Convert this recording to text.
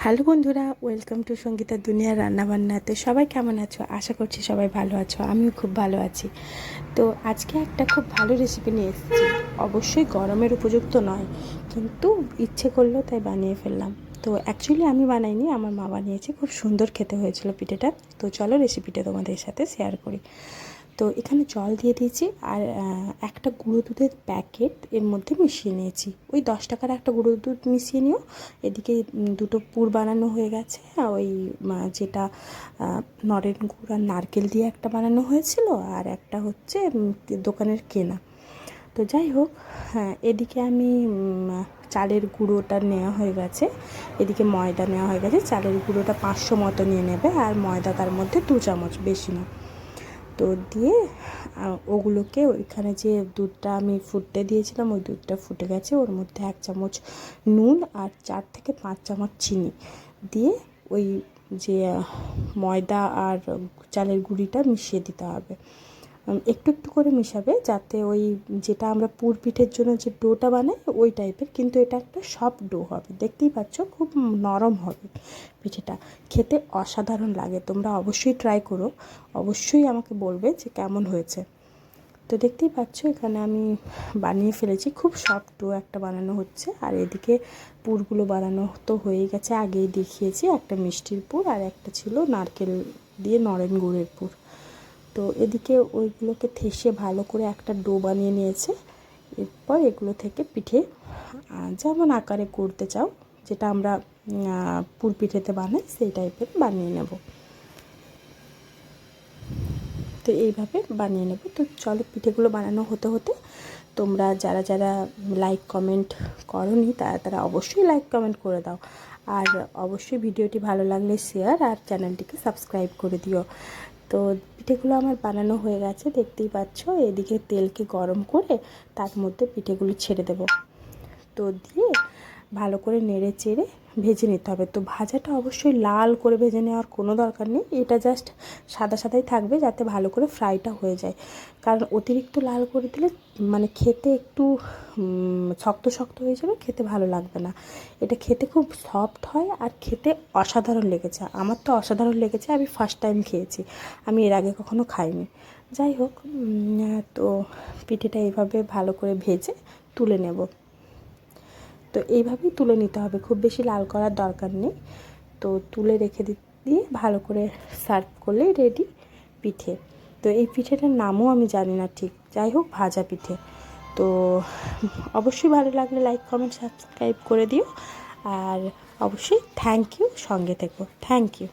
Hello বন্ধুরা, welcome to Sangeeta দুনিয়ার রান্নাবান্নাতে। সবাই কেমন আছো? আশা করছি সবাই ভালো আছো। আমিও খুব ভালো আছি। তো আজকে একটা খুব ভালো রেসিপি নিয়ে এসেছি। অবশ্যই গরমের উপযুক্ত নয়, কিন্তু ইচ্ছে করলো তাই বানিয়ে ফেললাম। তো অ্যাকচুয়ালি আমি বানাইনি, আমার মা বানিয়েছে। খুব সুন্দর খেতে হয়েছিল পিঠেটা। তো চলো রেসিপিটা তোমাদের সাথে শেয়ার করি। তো এখানে জল দিয়ে দিয়েছি, আর একটা গুঁড়ো দুধের প্যাকেট এর মধ্যে মিশিয়ে নিয়েছি। ওই 10 টাকার একটা গুঁড়ো দুধ মিশিয়ে নিও। এদিকে দুটো পুর বানানো হয়ে গেছে। ওই যেটা নরেন গুড় আর নারকেল দিয়ে একটা বানানো হয়েছিল, আর একটা হচ্ছে দোকানের কেনা। তো যাই হোক, হ্যাঁ, এদিকে আমি চালের গুঁড়োটা নেওয়া হয়ে গেছে, এদিকে ময়দা নেওয়া হয়ে গেছে। চালের গুঁড়োটা 500 মতো নিয়ে নেবে, আর ময়দা তার মধ্যে 2 চামচ, বেশি না। তো দিয়ে ওগুলোকে, ওইখানে যে দুধটা আমি ফুটতে দিয়েছিলাম, ওই দুধটা ফুটে গেছে। ওর মধ্যে 1 চামচ নুন আর 4 থেকে 5 চামচ চিনি দিয়ে ওই যে ময়দা আর চালের গুঁড়িটা মিশিয়ে দিতে হবে। একটু একটু করে মিশাবে, যাতে ওই যেটা আমরা পুর পিঠের জন্য যে ডোটা বানাই ওই টাইপের, কিন্তু এটা একটা সফট ডো হবে। দেখতেই পাচ্ছ, খুব নরম হবে পিঠেটা। খেতে অসাধারণ লাগে। তোমরা অবশ্যই ট্রাই করো, অবশ্যই আমাকে বলবে যে কেমন হয়েছে। তো দেখতেই পাচ্ছ, এখানে আমি বানিয়ে ফেলেছি। খুব সফট ডো একটা বানানো হচ্ছে। আর এদিকে পুরগুলো বানানো তো হয়েই গেছে, আগেই দেখিয়েছি। একটা মিষ্টির পুর আর একটা ছিল নারকেল দিয়ে নরেন গুড়ের পুর। তো এদিকে ওইগুলোকে থেসে ভালো করে একটা ডো বানিয়ে নিয়েছে। এরপর এগুলো থেকে পিঠে যেমন আকারে করতে চাও, যেটা আমরা পুর পিঠেতে বানাই সেই টাইপের বানিয়ে নেব। তো এইভাবে বানিয়ে নেব। তো চলো, পিঠেগুলো বানানো হতে হতে তোমরা যারা যারা লাইক কমেন্ট করোনি তারা অবশ্যই লাইক কমেন্ট করে দাও। আর অবশ্যই ভিডিওটি ভালো লাগলে শেয়ার আর চ্যানেলটিকে সাবস্ক্রাইব করে দিও। তো পিঠেগুলো আমার বানানো হয়ে গেছে, দেখতেই পাচ্ছ। এদিকে তেলকে গরম করে তার মধ্যে পিঠেগুলো ছেড়ে দেব। তো দিয়ে ভালো করে নেড়ে চেড়ে ভেজে নিতে হবে। তো ভাজাটা অবশ্যই লাল করে ভেজে নেওয়ার কোনো দরকার নেই, এটা জাস্ট সাদা সাদাই থাকবে, যাতে ভালো করে ফ্রাইটা হয়ে যায়। কারণ অতিরিক্ত লাল করে দিলে মানে খেতে একটু শক্ত শক্ত হয়ে যাবে, খেতে ভালো লাগবে না। এটা খেতে খুব সফট হয়, আর খেতে অসাধারণ লেগেছে। আমার তো অসাধারণ লেগেছে, আমি ফার্স্ট টাইম খেয়েছি, আমি এর আগে কখনো খাইনি। যাই হোক, তো পিঠেটা এইভাবে ভালো করে ভেজে তুলে নেব। তো এইভাবেই তুলে নিতে হবে, খুব বেশি লাল করার দরকার নেই। তো তুলে রেখে দিয়ে ভালো করে সার্ভ করলেই রেডি পিঠে। তো এই পিঠেটার নামও আমি জানি না ঠিক, যাই হোক ভাজা পিঠে। তো অবশ্যই ভালো লাগলে লাইক কমেন্ট সাবস্ক্রাইব করে দিও। আর অবশ্যই থ্যাংক ইউ, সঙ্গে থেকো। Thank you.